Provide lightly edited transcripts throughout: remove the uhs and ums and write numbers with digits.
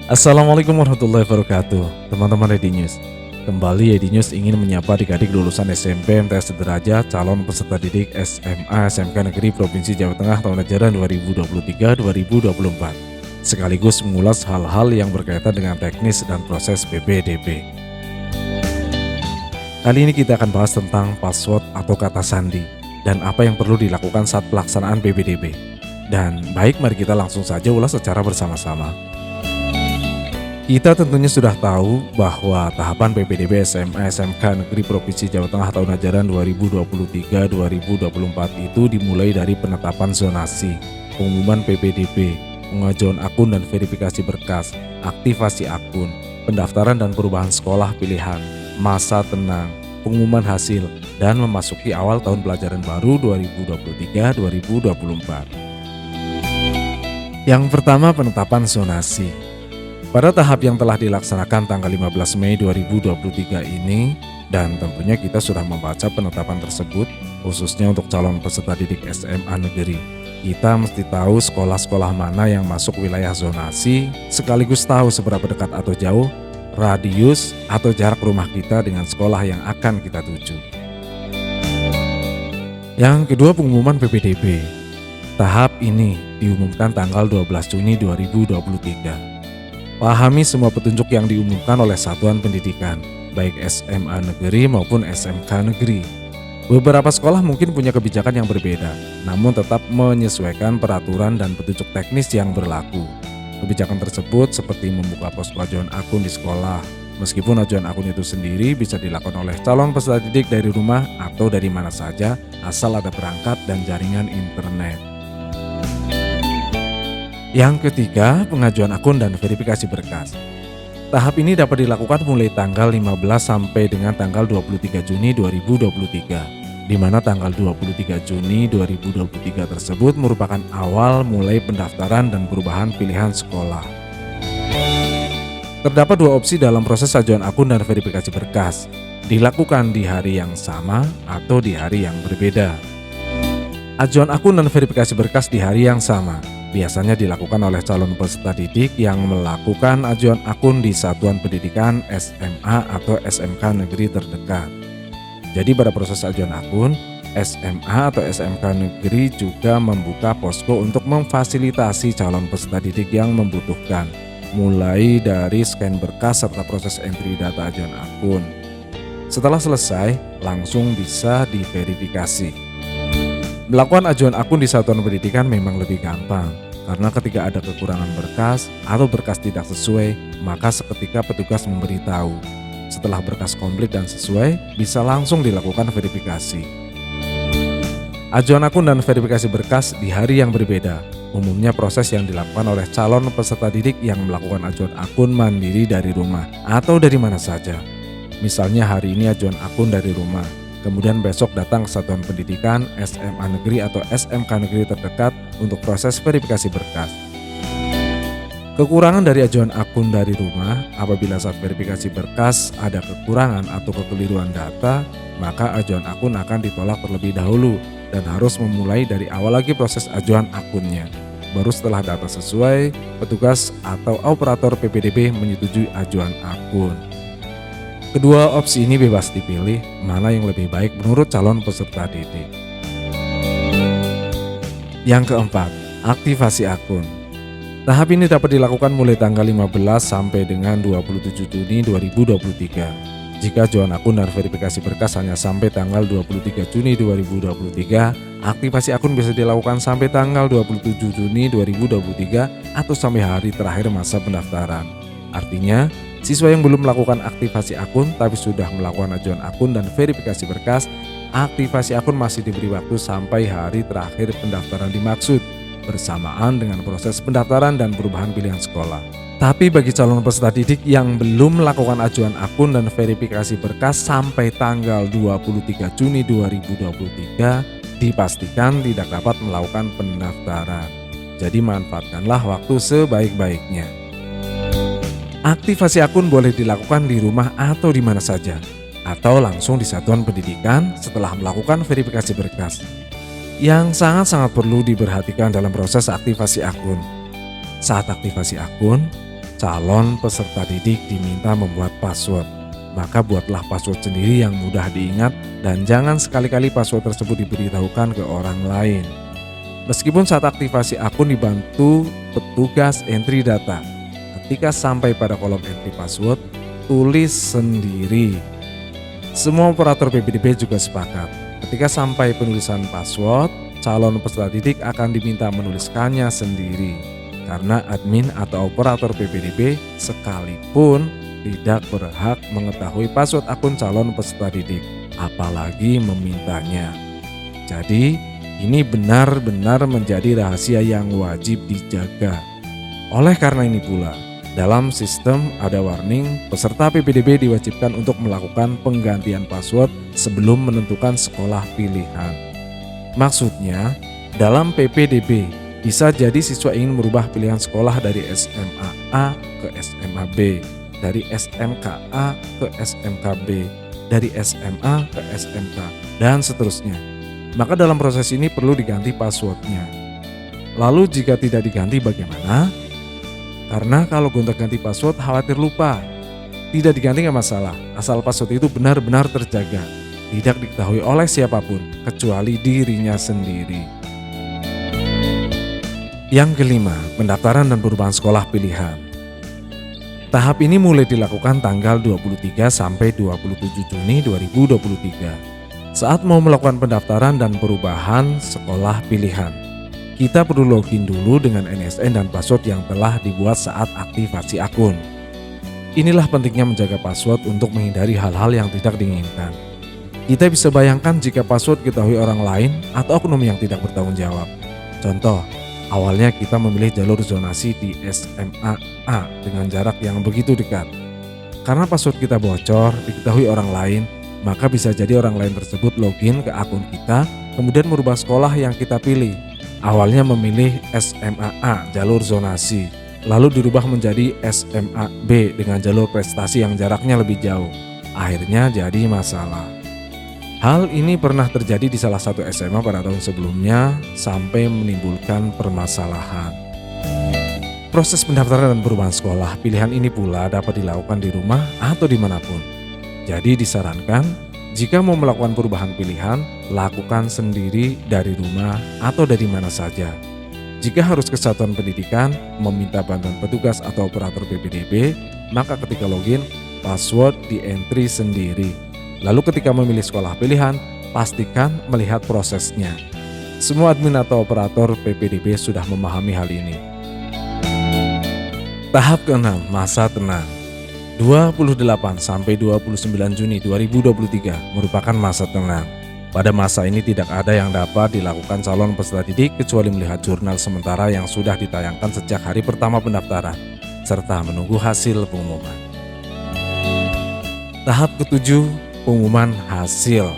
Assalamualaikum warahmatullahi wabarakatuh. Teman-teman Ready News. Kembali Ready News ingin menyapa adik-adik lulusan SMP MTS Sederajat calon peserta didik SMA SMK Negeri Provinsi Jawa Tengah tahun ajaran 2023-2024. Sekaligus mengulas hal-hal yang berkaitan dengan teknis dan proses PPDB. Kali ini kita akan bahas tentang password atau kata sandi dan apa yang perlu dilakukan saat pelaksanaan PPDB. Dan baik, mari kita langsung saja ulas secara bersama-sama. Kita tentunya sudah tahu bahwa tahapan PPDB SMA SMK Negeri Provinsi Jawa Tengah tahun ajaran 2023-2024 itu dimulai dari penetapan zonasi, pengumuman PPDB, pengajuan akun dan verifikasi berkas, aktivasi akun, pendaftaran dan perubahan sekolah pilihan, masa tenang, pengumuman hasil, dan memasuki awal tahun pelajaran baru 2023-2024. Yang pertama, penetapan zonasi. Pada tahap yang telah dilaksanakan tanggal 15 Mei 2023 ini, dan tentunya kita sudah membaca penetapan tersebut, khususnya untuk calon peserta didik SMA negeri. Kita mesti tahu sekolah-sekolah mana yang masuk wilayah zonasi, sekaligus tahu seberapa dekat atau jauh, radius atau jarak rumah kita dengan sekolah yang akan kita tuju. Yang kedua, pengumuman PPDB. Tahap ini diumumkan tanggal 12 Juni 2023. Pahami semua petunjuk yang diumumkan oleh satuan pendidikan, baik SMA negeri maupun SMK negeri. Beberapa sekolah mungkin punya kebijakan yang berbeda, namun tetap menyesuaikan peraturan dan petunjuk teknis yang berlaku. Kebijakan tersebut seperti membuka posko ajuan akun di sekolah, meskipun ajuan akun itu sendiri bisa dilakukan oleh calon peserta didik dari rumah atau dari mana saja, asal ada perangkat dan jaringan internet. Yang ketiga, pengajuan akun dan verifikasi berkas. Tahap ini dapat dilakukan mulai tanggal 15 sampai dengan tanggal 23 Juni 2023, di mana tanggal 23 Juni 2023 tersebut merupakan awal mulai pendaftaran dan perubahan pilihan sekolah. Terdapat dua opsi dalam proses ajuan akun dan verifikasi berkas, dilakukan di hari yang sama atau di hari yang berbeda. Ajuan akun dan verifikasi berkas di hari yang sama biasanya dilakukan oleh calon peserta didik yang melakukan ajuan akun di satuan pendidikan SMA atau SMK negeri terdekat. Jadi pada proses ajuan akun, SMA atau SMK negeri juga membuka posko untuk memfasilitasi calon peserta didik yang membutuhkan, mulai dari scan berkas serta proses entry data ajuan akun. Setelah selesai, langsung bisa diverifikasi. Melakukan ajuan akun di satuan pendidikan memang lebih gampang, karena ketika ada kekurangan berkas atau berkas tidak sesuai, maka seketika petugas memberitahu. Setelah berkas komplit dan sesuai, bisa langsung dilakukan verifikasi. Ajuan akun dan verifikasi berkas di hari yang berbeda, umumnya proses yang dilakukan oleh calon peserta didik yang melakukan ajuan akun mandiri dari rumah atau dari mana saja. Misalnya hari ini ajuan akun dari rumah, kemudian besok datang ke satuan pendidikan SMA negeri atau SMK negeri terdekat untuk proses verifikasi berkas. Kekurangan dari ajuan akun dari rumah, apabila saat verifikasi berkas ada kekurangan atau kekeliruan data, maka ajuan akun akan ditolak terlebih dahulu dan harus memulai dari awal lagi proses ajuan akunnya. Baru setelah data sesuai, petugas atau operator PPDB menyetujui ajuan akun. Kedua opsi ini bebas dipilih, mana yang lebih baik menurut calon peserta didik. Yang keempat, aktivasi akun. Tahap ini dapat dilakukan mulai tanggal 15 sampai dengan 27 Juni 2023. Jika ajuan akun dan verifikasi berkas hanya sampai tanggal 23 Juni 2023, aktivasi akun bisa dilakukan sampai tanggal 27 Juni 2023 atau sampai hari terakhir masa pendaftaran. Artinya, siswa yang belum melakukan aktivasi akun tapi sudah melakukan ajuan akun dan verifikasi berkas, aktivasi akun masih diberi waktu sampai hari terakhir pendaftaran dimaksud, bersamaan dengan proses pendaftaran dan perubahan pilihan sekolah. Tapi bagi calon peserta didik yang belum melakukan ajuan akun dan verifikasi berkas sampai tanggal 23 Juni 2023, dipastikan tidak dapat melakukan pendaftaran. Jadi manfaatkanlah waktu sebaik-baiknya. Aktivasi akun boleh dilakukan di rumah atau di mana saja, atau langsung di satuan pendidikan setelah melakukan verifikasi berkas. Yang sangat-sangat perlu diperhatikan dalam proses aktivasi akun. Saat aktivasi akun, calon peserta didik diminta membuat password. Maka buatlah password sendiri yang mudah diingat dan jangan sekali-kali password tersebut diberitahukan ke orang lain. Meskipun saat aktivasi akun dibantu petugas entry data, ketika sampai pada kolom entry password, tulis sendiri. Semua operator PPDB juga sepakat. Ketika sampai penulisan password, calon peserta didik akan diminta menuliskannya sendiri. Karena admin atau operator PPDB sekalipun tidak berhak mengetahui password akun calon peserta didik, apalagi memintanya. Jadi, ini benar-benar menjadi rahasia yang wajib dijaga. Oleh karena ini pula, dalam sistem ada warning peserta PPDB diwajibkan untuk melakukan penggantian password sebelum menentukan sekolah pilihan. Maksudnya, dalam PPDB bisa jadi siswa ingin merubah pilihan sekolah dari SMA A ke SMA B, dari SMK A ke SMK B, dari SMA ke SMK, dan seterusnya. Maka dalam proses ini perlu diganti passwordnya. Lalu jika tidak diganti bagaimana? Karena kalau gonta-ganti password khawatir lupa. Tidak diganti nggak masalah, asal password itu benar-benar terjaga, tidak diketahui oleh siapapun kecuali dirinya sendiri. Yang kelima, pendaftaran dan perubahan sekolah pilihan. Tahap ini mulai dilakukan tanggal 23 sampai 27 Juni 2023. Saat mau melakukan pendaftaran dan perubahan sekolah pilihan, kita perlu login dulu dengan NSN dan password yang telah dibuat saat aktivasi akun. Inilah pentingnya menjaga password untuk menghindari hal-hal yang tidak diinginkan. Kita bisa bayangkan jika password diketahui orang lain atau oknum yang tidak bertanggung jawab. Contoh, awalnya kita memilih jalur zonasi di SMA A dengan jarak yang begitu dekat. Karena password kita bocor, diketahui orang lain, maka bisa jadi orang lain tersebut login ke akun kita, kemudian merubah sekolah yang kita pilih. Awalnya memilih SMA A jalur zonasi, lalu dirubah menjadi SMA B dengan jalur prestasi yang jaraknya lebih jauh. Akhirnya jadi masalah. Hal ini pernah terjadi di salah satu SMA pada tahun sebelumnya sampai menimbulkan permasalahan. Proses pendaftaran dan perubahan sekolah pilihan ini pula dapat dilakukan di rumah atau dimanapun. Jadi disarankan jika mau melakukan perubahan pilihan, lakukan sendiri dari rumah atau dari mana saja. Jika harus ke satuan pendidikan, meminta bantuan petugas atau operator PPDB, maka ketika login, password di-entry sendiri. Lalu ketika memilih sekolah pilihan, pastikan melihat prosesnya. Semua admin atau operator PPDB sudah memahami hal ini. Tahap ke-6, masa tenang. 28 sampai 29 Juni 2023 merupakan masa tenang. Pada masa ini tidak ada yang dapat dilakukan calon peserta didik kecuali melihat jurnal sementara yang sudah ditayangkan sejak hari pertama pendaftaran, serta menunggu hasil pengumuman. Tahap ke-7, pengumuman hasil.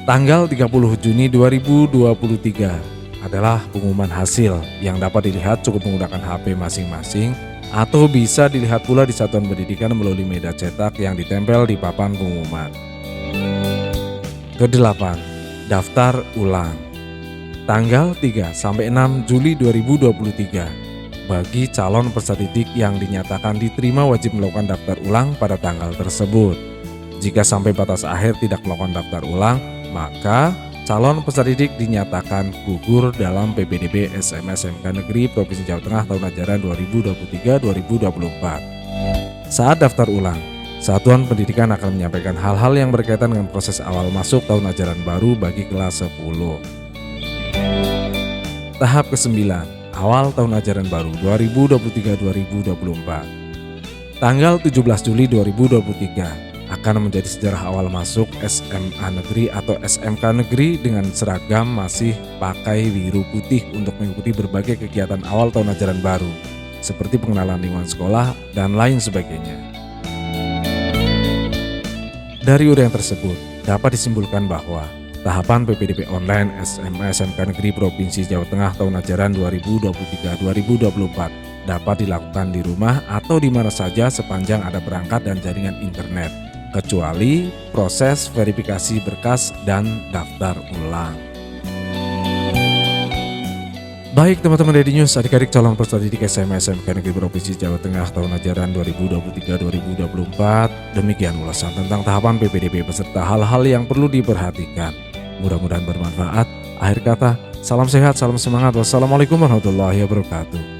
Tanggal 30 Juni 2023 adalah pengumuman hasil yang dapat dilihat cukup menggunakan HP masing-masing atau bisa dilihat pula di satuan pendidikan melalui media cetak yang ditempel di papan pengumuman. Ke-8, daftar ulang. Tanggal 3 sampai 6 Juli 2023 bagi calon peserta didik yang dinyatakan diterima wajib melakukan daftar ulang pada tanggal tersebut. Jika sampai batas akhir tidak melakukan daftar ulang, maka calon peserta didik dinyatakan gugur dalam PPDB SMA/SMK Negeri Provinsi Jawa Tengah tahun ajaran 2023-2024. Saat daftar ulang, Satuan Pendidikan akan menyampaikan hal-hal yang berkaitan dengan proses awal masuk tahun ajaran baru bagi kelas 10. Tahap ke-9, awal tahun ajaran baru 2023-2024. Tanggal 17 Juli 2023 akan menjadi sejarah awal masuk SMA Negeri atau SMK Negeri dengan seragam masih pakai biru putih untuk mengikuti berbagai kegiatan awal tahun ajaran baru, seperti pengenalan lingkungan sekolah dan lain sebagainya. Dari uraian tersebut, dapat disimpulkan bahwa tahapan PPDB online SMA/SMK Negeri Provinsi Jawa Tengah tahun ajaran 2023-2024 dapat dilakukan di rumah atau di mana saja sepanjang ada perangkat dan jaringan internet, kecuali proses verifikasi berkas dan daftar ulang. Baik teman-teman Dedi News, adik-adik calon peserta didik SMA SMK Negeri Provinsi Jawa Tengah tahun ajaran 2023-2024. Demikian ulasan tentang tahapan PPDB beserta hal-hal yang perlu diperhatikan. Mudah-mudahan bermanfaat. Akhir kata, salam sehat, salam semangat. Wassalamualaikum warahmatullahi wabarakatuh.